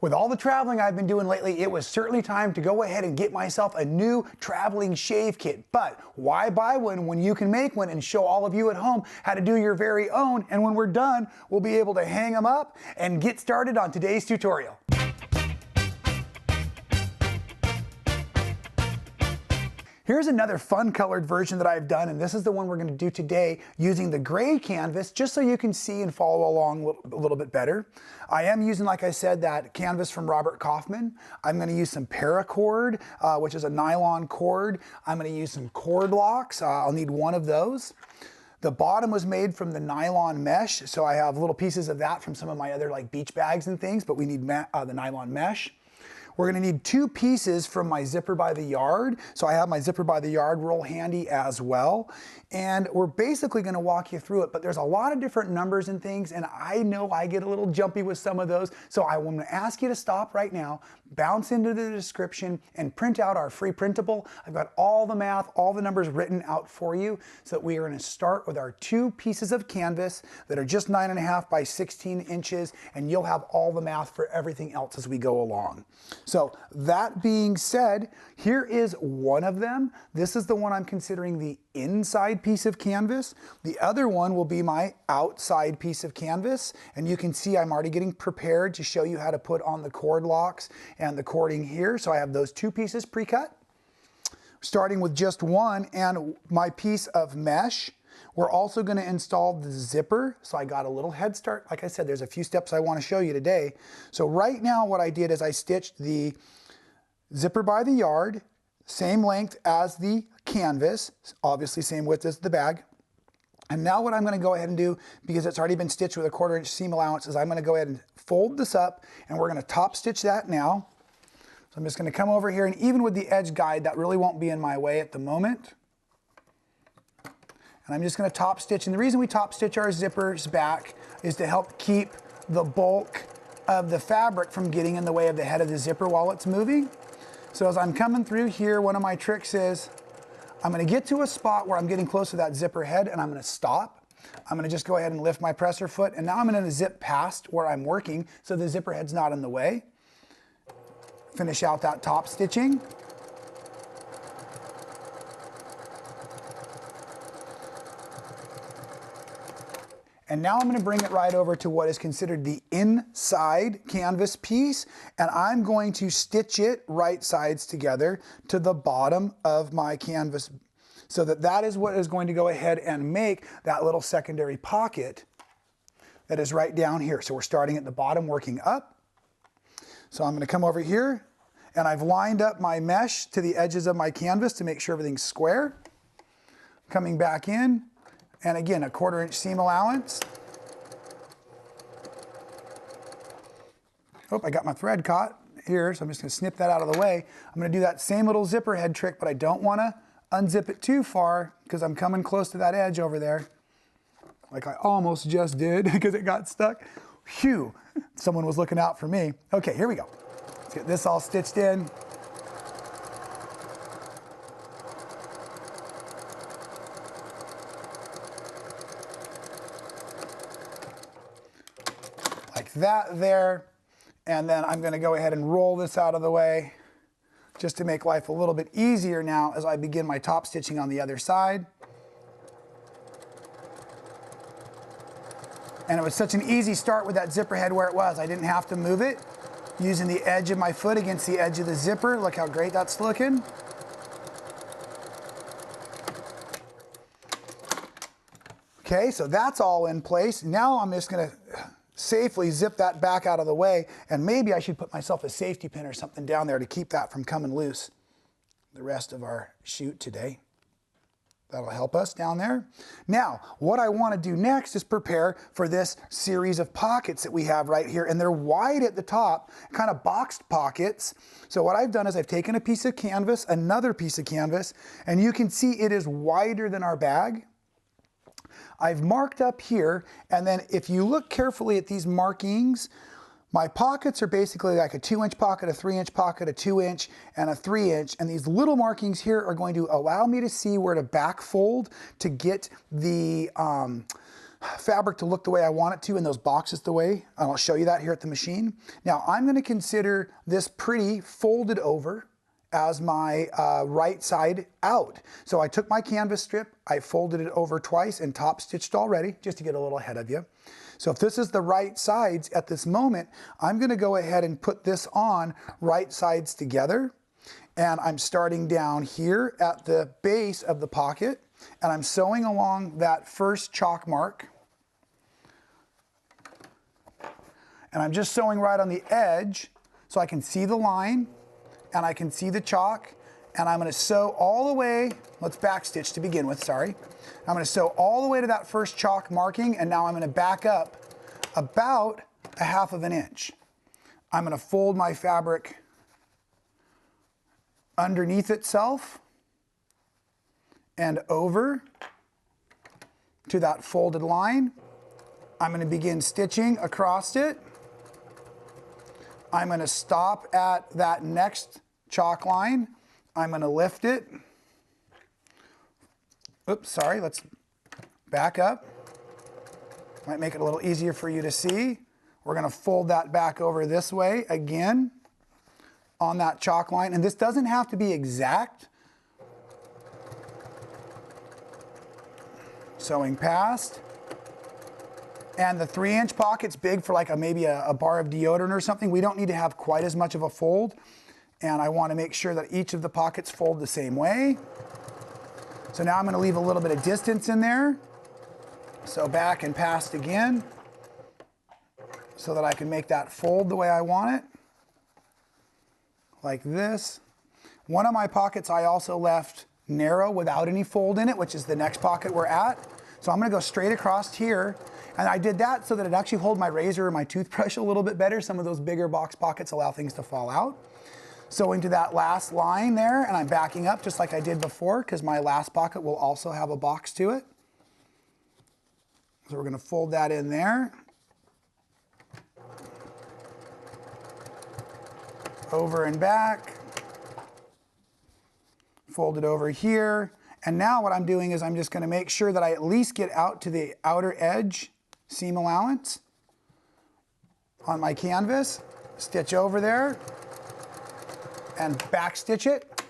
With all the traveling I've been doing lately, it was certainly time to go ahead and get myself a new traveling shave kit. But why buy one when you can make one and show all of you at home how to do your very own? And when we're done, we'll be able to hang them up and get started on today's tutorial. Here's another fun colored version that I've done, and this is the one we're going to do today using the gray canvas, just so you can see and follow along a little bit better. I am using, like I said, that canvas from Robert Kaufman. I'm going to use some paracord, which is a nylon cord. I'm going to use some cord locks. I'll need one of those. The bottom was made from the nylon mesh, so I have little pieces of that from some of my other like beach bags and things, but we need the nylon mesh. We're going to need 2 pieces from my zipper by the yard. So I have my zipper by the yard roll handy as well. And we're basically going to walk you through it, but there's a lot of different numbers and things, and I know I get a little jumpy with some of those. So I want to ask you to stop right now, bounce into the description, and print out our free printable. I've got all the math, all the numbers written out for you. So that we are going to start with our 2 pieces of canvas that are just 9.5 by 16 inches, and you'll have all the math for everything else as we go along. So that being said, here is one of them. This is the one I'm considering the inside piece of canvas. The other one will be my outside piece of canvas. And you can see I'm already getting prepared to show you how to put on the cord locks and the cording here. So I have those 2 pieces pre-cut. Starting with just one and my piece of mesh. We're also going to install the zipper, so I got a little head start. Like I said, there's a few steps I want to show you today. So right now what I did is I stitched the zipper by the yard, same length as the canvas, obviously same width as the bag. And now what I'm going to go ahead and do, because it's already been stitched with a 1/4 inch seam allowance, is I'm going to go ahead and fold this up, and we're going to top stitch that now. So I'm just going to come over here, and even with the edge guide, that really won't be in my way at the moment. And I'm just going to top stitch, and the reason we top stitch our zippers back is to help keep the bulk of the fabric from getting in the way of the head of the zipper while it's moving. So as I'm coming through here, one of my tricks is I'm going to get to a spot where I'm getting close to that zipper head, and I'm going to stop. I'm going to just go ahead and lift my presser foot, and now I'm going to zip past where I'm working so the zipper head's not in the way. Finish out that top stitching. And now I'm going to bring it right over to what is considered the inside canvas piece, and I'm going to stitch it right sides together to the bottom of my canvas, so that is what is going to go ahead and make that little secondary pocket that is right down here. So we're starting at the bottom, working up. So I'm going to come over here, and I've lined up my mesh to the edges of my canvas to make sure everything's square. Coming back in. And again, a 1/4 inch seam allowance. Oh, I got my thread caught here, so I'm just going to snip that out of the way. I'm going to do that same little zipper head trick, but I don't want to unzip it too far because I'm coming close to that edge over there, like I almost just did because it got stuck. Phew, someone was looking out for me. Okay, here we go. Let's get this all stitched in. Like that there, and then I'm going to go ahead and roll this out of the way just to make life a little bit easier now as I begin my top stitching on the other side. And it was such an easy start with that zipper head where it was. I didn't have to move it, using the edge of my foot against the edge of the zipper. Look how great that's looking. Okay, so that's all in place. Now I'm just going to safely zip that back out of the way, and maybe I should put myself a safety pin or something down there to keep that from coming loose the rest of our shoot today. That'll help us down there. Now, what I want to do next is prepare for this series of pockets that we have right here, and they're wide at the top, kind of boxed pockets. So what I've done is I've taken a piece of canvas, another piece of canvas, and you can see it is wider than our bag. I've marked up here, and then if you look carefully at these markings, my pockets are basically like a 2-inch pocket, a 3-inch pocket, a 2-inch, and a 3-inch, and these little markings here are going to allow me to see where to back fold to get the fabric to look the way I want it to and those boxes the way, and I'll show you that here at the machine. Now I'm going to consider this pretty folded over as my right side out. So I took my canvas strip, I folded it over twice and top stitched already, just to get a little ahead of you. So if this is the right sides at this moment, I'm going to go ahead and put this on right sides together. And I'm starting down here at the base of the pocket, and I'm sewing along that first chalk mark. And I'm just sewing right on the edge so I can see the line and I can see the chalk. And I'm going to sew all the way, let's backstitch to begin with, sorry. I'm going to sew all the way to that first chalk marking, and now I'm going to back up about 1/2 inch. I'm going to fold my fabric underneath itself and over to that folded line. I'm going to begin stitching across it. I'm going to stop at that next chalk line. I'm going to lift it. Oops, sorry, let's back up. Might make it a little easier for you to see. We're going to fold that back over this way again on that chalk line. And this doesn't have to be exact. Sewing past. And the 3-inch pocket's big for like maybe a bar of deodorant or something. We don't need to have quite as much of a fold. And I want to make sure that each of the pockets fold the same way. So now I'm going to leave a little bit of distance in there. So back and past again, so that I can make that fold the way I want it. Like this. One of my pockets I also left narrow without any fold in it, which is the next pocket we're at. So I'm going to go straight across here. And I did that so that it actually holds my razor or my toothbrush a little bit better. Some of those bigger box pockets allow things to fall out. Sewing to that last line there, and I'm backing up just like I did before, because my last pocket will also have a box to it. So we're going to fold that in there. Over and back. Fold it over here. And now what I'm doing is I'm just going to make sure that I at least get out to the outer edge seam allowance on my canvas. Stitch over there and back stitch it.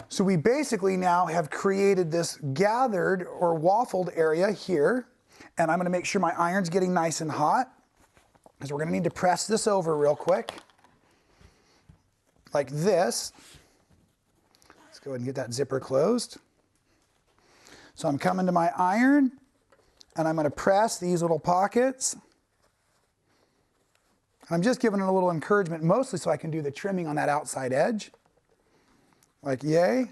So we basically now have created this gathered or waffled area here. And I'm going to make sure my iron's getting nice and hot, because we're going to need to press this over real quick. Like this. Let's go ahead and get that zipper closed. So I'm coming to my iron, and I'm going to press these little pockets. I'm just giving it a little encouragement, mostly so I can do the trimming on that outside edge. Like yay.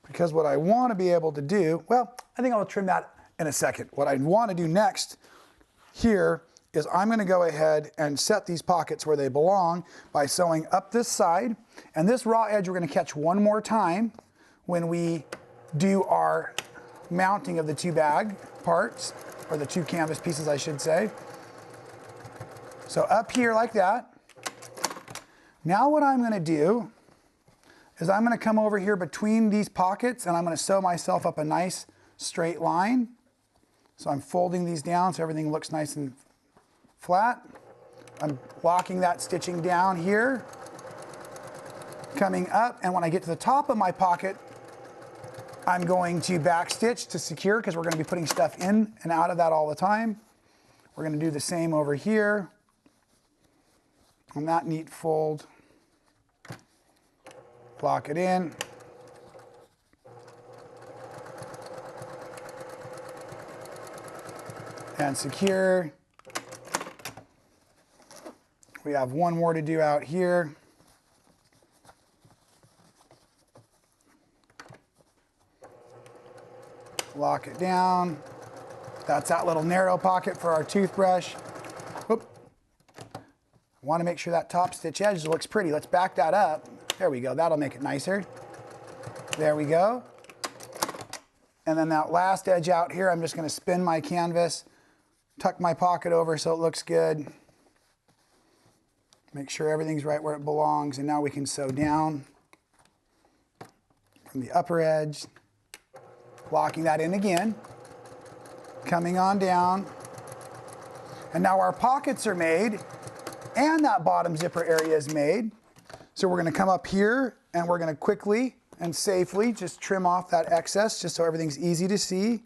Because what I want to be able to do, well, I think I'll trim that in a second. What I want to do next here is I'm going to go ahead and set these pockets where they belong by sewing up this side. And this raw edge we're going to catch one more time when we do our mounting of the 2 bag parts, or the 2 canvas pieces I should say. So up here like that. Now what I'm going to do is I'm going to come over here between these pockets, and I'm going to sew myself up a nice straight line. So I'm folding these down so everything looks nice and flat. I'm locking that stitching down here, coming up, and when I get to the top of my pocket, I'm going to back stitch to secure, because we're going to be putting stuff in and out of that all the time. We're going to do the same over here on that neat fold. Lock it in. And secure. We have one more to do out here. Lock it down. That's that little narrow pocket for our toothbrush. Whoop. I want to make sure that top stitch edge looks pretty. Let's back that up. There we go. That'll make it nicer. There we go. And then that last edge out here, I'm just going to spin my canvas, tuck my pocket over so it looks good. Make sure everything's right where it belongs, and now we can sew down from the upper edge Locking that in again. Coming on down. And now our pockets are made and that bottom zipper area is made. So we're going to come up here and we're going to quickly and safely just trim off that excess just so everything's easy to see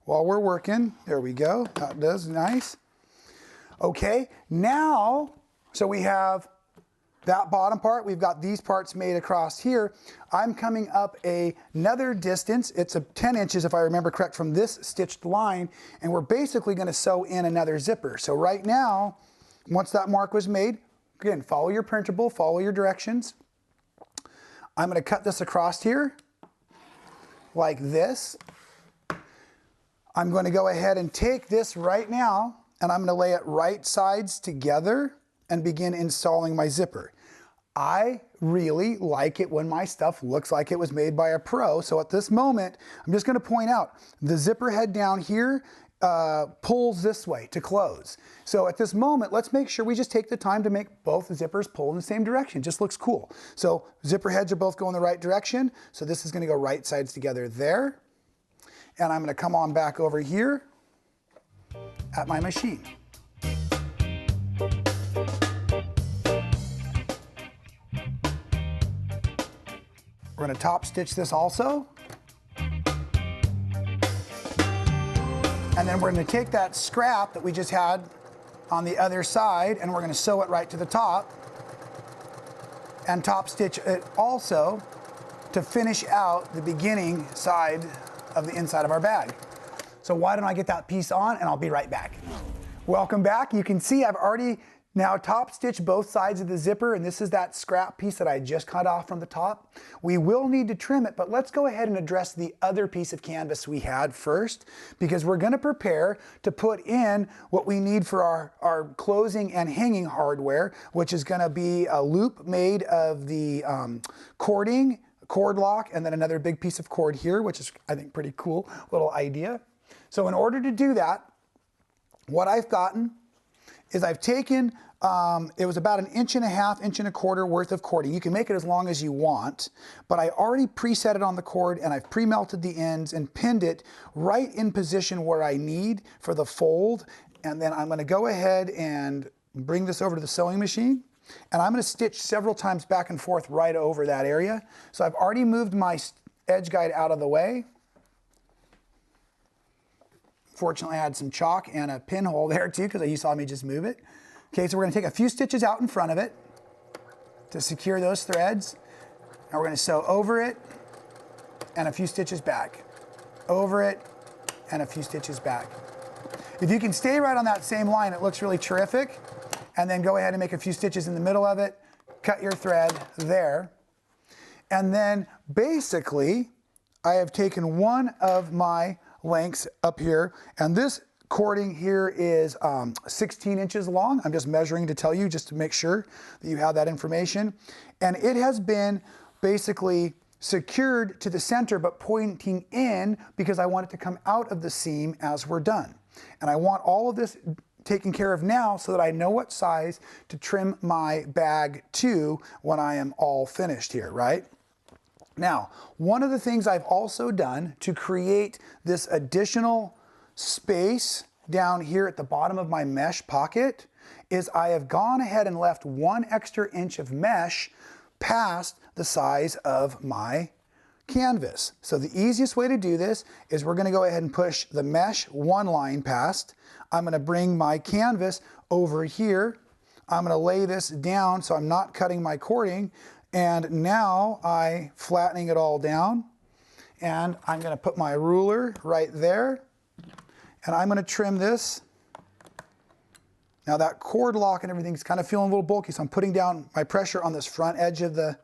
while we're working. There we go. That does nice. Okay, now, so we have that bottom part. We've got these parts made across here. I'm coming up another distance. It's 10 inches if I remember correct from this stitched line, and we're basically going to sew in another zipper. So right now, once that mark was made, again, follow your printable, follow your directions. I'm going to cut this across here like this. I'm going to go ahead and take this right now and I'm going to lay it right sides together and begin installing my zipper. I really like it when my stuff looks like it was made by a pro. So at this moment, I'm just going to point out the zipper head down here pulls this way to close. So at this moment, let's make sure we just take the time to make both zippers pull in the same direction. Just looks cool. So zipper heads are both going the right direction. So this is going to go right sides together there. And I'm going to come on back over here at my machine. We're going to top stitch this also. And then we're going to take that scrap that we just had on the other side and we're going to sew it right to the top and top stitch it also to finish out the beginning side of the inside of our bag. So why don't I get that piece on and I'll be right back. Welcome back. You can see I've already now top stitched both sides of the zipper, and this is that scrap piece that I just cut off from the top. We will need to trim it, but let's go ahead and address the other piece of canvas we had first, because we're going to prepare to put in what we need for our closing and hanging hardware, which is going to be a loop made of the cording, cord lock, and then another big piece of cord here, which is, I think, pretty cool little idea. So in order to do that, what I've gotten is I've taken, it was about 1.5 inches, 1.25 inches worth of cording. You can make it as long as you want, but I already preset it on the cord and I've pre-melted the ends and pinned it right in position where I need for the fold. And then I'm going to go ahead and bring this over to the sewing machine. And I'm going to stitch several times back and forth right over that area. So I've already moved my edge guide out of the way. Fortunately, I had some chalk and a pinhole there too, because you saw me just move it. Okay, so we're going to take a few stitches out in front of it to secure those threads. And we're going to sew over it and a few stitches back. Over it and a few stitches back. If you can stay right on that same line, it looks really terrific. And then go ahead and make a few stitches in the middle of it. Cut your thread there. And then basically, I have taken one of my lengths up here, and this cording here is 16 inches long. I'm just measuring to tell you, just to make sure that you have that information. And it has been basically secured to the center but pointing in because I want it to come out of the seam as we're done. And I want all of this taken care of now so that I know what size to trim my bag to when I am all finished here, right? Now, one of the things I've also done to create this additional space down here at the bottom of my mesh pocket is I have gone ahead and left 1 extra inch of mesh past the size of my canvas. So the easiest way to do this is we're going to go ahead and push the mesh 1 line past. I'm going to bring my canvas over here. I'm going to lay this down so I'm not cutting my cording. And now I'm flattening it all down, and I'm going to put my ruler right there, and I'm going to trim this. Now that cord lock and everything's kind of feeling a little bulky, so I'm putting down my pressure on this front edge of the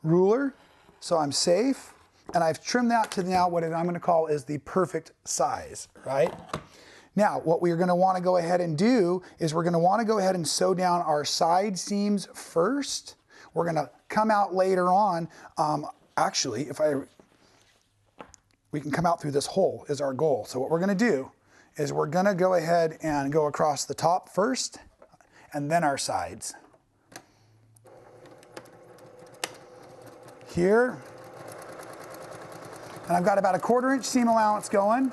ruler, so I'm safe. And I've trimmed that to now what I'm going to call is the perfect size, right? Now, what we're going to want to go ahead and do is we're going to want to go ahead and sew down our side seams first. We're going to come out later on. Actually, we can come out through this hole is our goal. So what we're going to do is we're going to go ahead and go across the top first and then our sides. Here. And I've got about a 1/4 inch seam allowance going.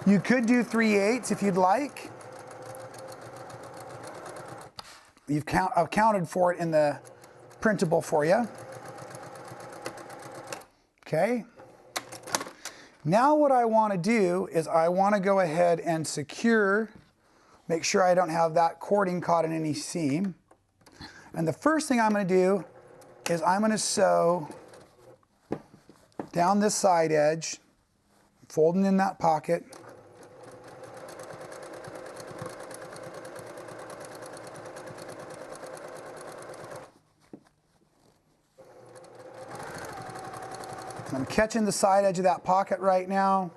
You could do 3/8 if you'd like. I've counted for it in the printable for you. Okay. Now what I want to do is I want to go ahead and secure, make sure I don't have that cording caught in any seam. And the first thing I'm going to do is I'm going to sew down this side edge, folding in that pocket. I'm catching the side edge of that pocket right now.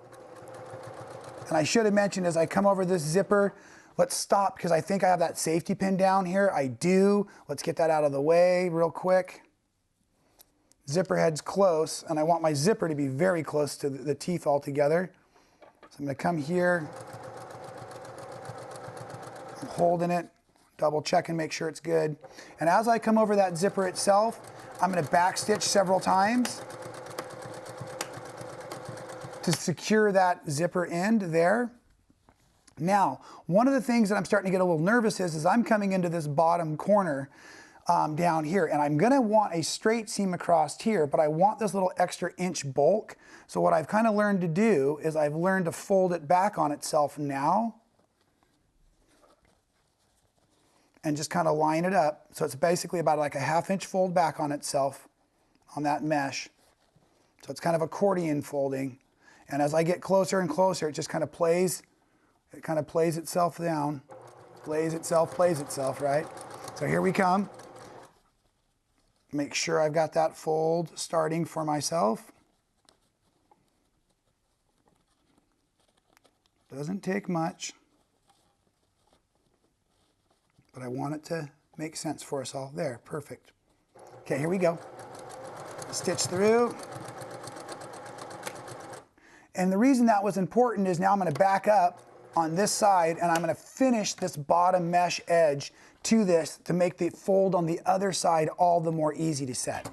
And I should have mentioned as I come over this zipper, let's stop because I think I have that safety pin down here. I do. Let's get that out of the way real quick. Zipper head's close, and I want my zipper to be very close to the teeth altogether. So I'm going to come here. I'm holding it, double check and make sure it's good. And as I come over that zipper itself, I'm going to back stitch several times to secure that zipper end there. Now, one of the things that I'm starting to get a little nervous is I'm coming into this bottom corner down here, and I'm gonna want a straight seam across here, but I want this little extra inch bulk. So what I've kind of learned to do is I've learned to fold it back on itself now and just kind of line it up. So it's basically about like a 1/2 inch fold back on itself on that mesh. So it's kind of accordion folding. And as I get closer and closer, it just kind of plays itself down. Plays itself, right? So here we come. Make sure I've got that fold starting for myself. Doesn't take much, but I want it to make sense for us all. There, perfect. Okay, here we go. Stitch through. And the reason that was important is now I'm going to back up on this side and I'm going to finish this bottom mesh edge to this to make the fold on the other side all the more easy to set.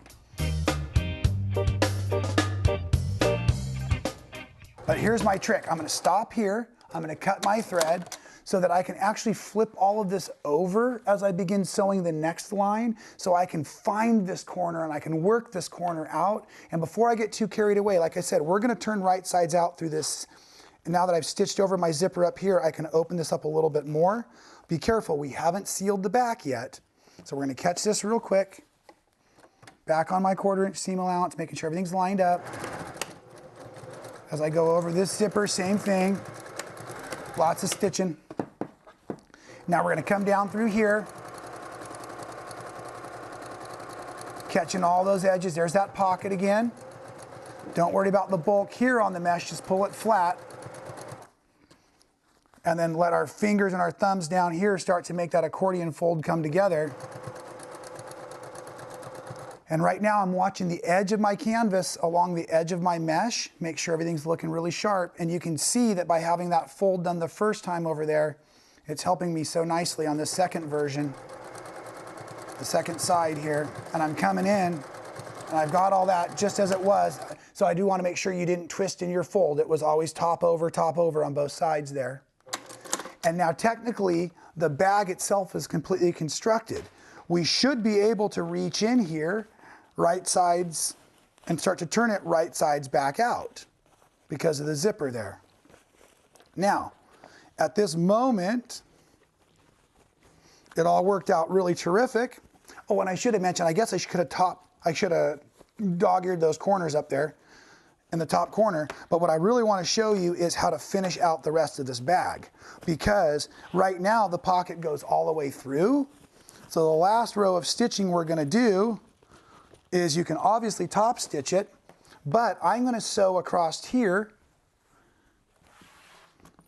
But here's my trick. I'm going to stop here. I'm going to cut my thread so that I can actually flip all of this over as I begin sewing the next line, so I can find this corner and I can work this corner out. And before I get too carried away, like I said, we're going to turn right sides out through this. And now that I've stitched over my zipper up here, I can open this up a little bit more. Be careful, we haven't sealed the back yet. So we're going to catch this real quick. Back on my 1/4 inch seam allowance, making sure everything's lined up. As I go over this zipper, same thing. Lots of stitching. Now we're going to come down through here, catching all those edges. There's that pocket again. Don't worry about the bulk here on the mesh, just pull it flat. And then let our fingers and our thumbs down here start to make that accordion fold come together. And right now I'm watching the edge of my canvas along the edge of my mesh, make sure everything's looking really sharp. And you can see that by having that fold done the first time over there, it's helping me so nicely on the second version, the second side here. And I'm coming in and I've got all that just as it was. So I do want to make sure you didn't twist in your fold. It was always top over on both sides there. And now technically the bag itself is completely constructed. We should be able to reach in here, right sides, and start to turn it right sides back out because of the zipper there. Now, at this moment, it all worked out really terrific. Oh, and I should have mentioned, I guess I should have dog-eared those corners up there in the top corner, but what I really want to show you is how to finish out the rest of this bag, because right now the pocket goes all the way through. So the last row of stitching we're going to do is, you can obviously top stitch it, but I'm going to sew across here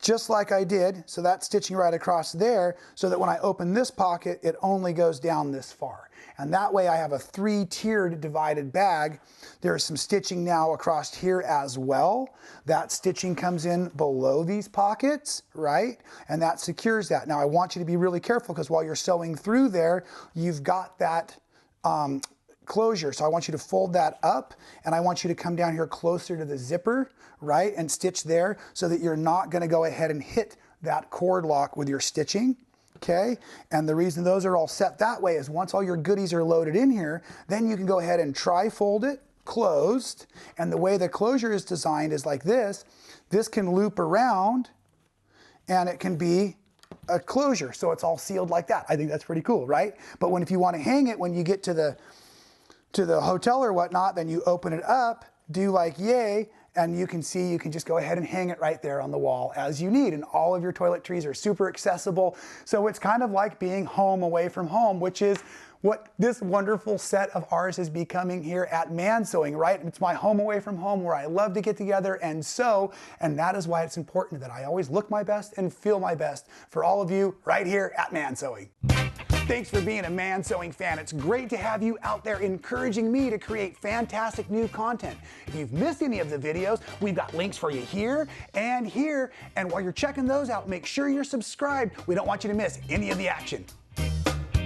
just like I did, so that's stitching right across there, so that when I open this pocket, it only goes down this far. And that way I have a 3-tiered divided bag. There's some stitching now across here as well. That stitching comes in below these pockets, right? And that secures that. Now I want you to be really careful, because while you're sewing through there, you've got that closure. So I want you to fold that up, and I want you to come down here closer to the zipper, right, and stitch there so that you're not going to go ahead and hit that cord lock with your stitching. Okay, and the reason those are all set that way is once all your goodies are loaded in here, then you can go ahead and tri-fold it closed. And the way the closure is designed is like this. This can loop around and it can be a closure, so it's all sealed like that. I think that's pretty cool, right? But if you want to hang it when you get to the hotel or whatnot, then you open it up, do like yay, and you can see you can just go ahead and hang it right there on the wall as you need. And all of your toiletries are super accessible. So it's kind of like being home away from home, which is what this wonderful set of ours is becoming here at Man Sewing, right? It's my home away from home where I love to get together and sew, and that is why it's important that I always look my best and feel my best for all of you right here at Man Sewing. Thanks for being a Man Sewing fan. It's great to have you out there encouraging me to create fantastic new content. If you've missed any of the videos, we've got links for you here and here. And while you're checking those out, make sure you're subscribed. We don't want you to miss any of the action.